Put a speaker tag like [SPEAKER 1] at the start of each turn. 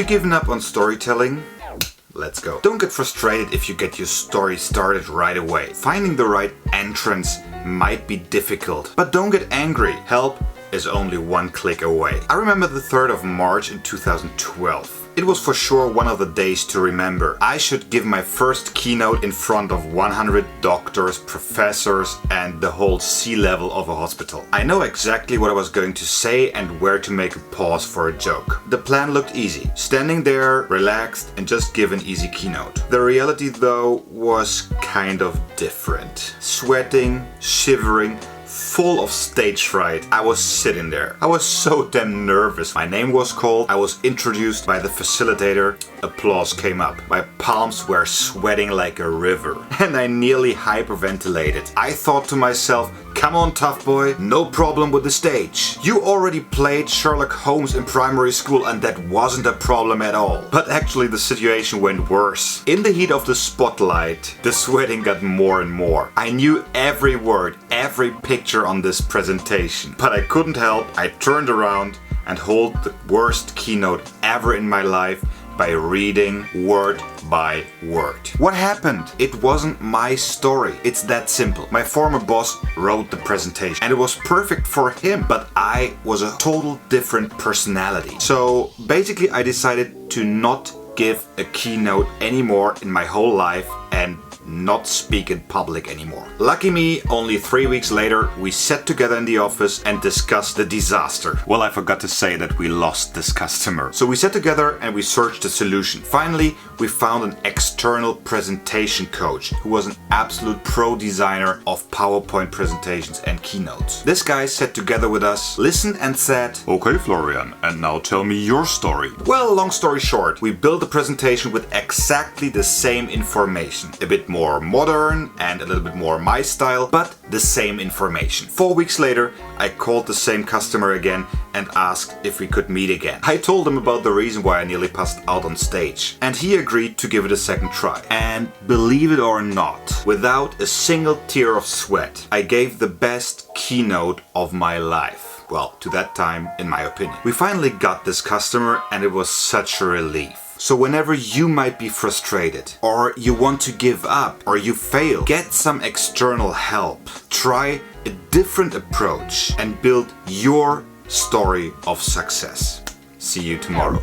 [SPEAKER 1] you given up on storytelling? Let's go. Don't get frustrated if you get your story started right away. Finding the right entrance might be difficult, but don't get angry. Help is only one click away. I remember the 3rd of March in 2012. It was for sure one of the days to remember. I should give my first keynote in front of 100 doctors, professors, and the whole C-level of a hospital. I know exactly what I was going to say and where to make a pause for a joke. The plan looked easy. Standing there, relaxed, and just give an easy keynote. The reality, though, was kind of different. Sweating, shivering, full of stage fright. I was sitting there. I was so damn nervous. My name was called. I was introduced by the facilitator. Applause came up. My palms were sweating like a river. And I nearly hyperventilated. I thought to myself, come on, tough boy, no problem with the stage. You already played Sherlock Holmes in primary school and that wasn't a problem at all. But actually the situation went worse. In the heat of the spotlight, the sweating got more and more. I knew every word, every picture on this presentation. But I couldn't help. I turned around and held the worst keynote ever in my life by reading word by word. What happened? It wasn't my story. It's that simple. My former boss wrote the presentation and it was perfect for him, but I was a total different personality. So basically I decided to not give a keynote anymore in my whole life and not speak in public anymore. Lucky me, only 3 weeks later we sat together in the office and discussed the disaster. Well, I forgot to say that we lost this customer. So we sat together and we searched a solution. Finally, we found an external presentation coach who was an absolute pro designer of PowerPoint presentations and keynotes. This guy sat together with us, listened and said, "Okay, Florian, and now tell me your story." Well, long story short, we built a presentation with exactly the same information. A bit more modern and a little bit more my style, but the same information. 4 weeks later, I called the same customer again and asked if we could meet again. I told him about the reason why I nearly passed out on stage, and he agreed to give it a second try. And believe it or not, without a single tear of sweat, I gave the best keynote of my life. Well, to that time, in my opinion. We finally got this customer and it was such a relief. So whenever you might be frustrated, or you want to give up, or you fail, get some external help. Try a different approach and build your story of success. See you tomorrow.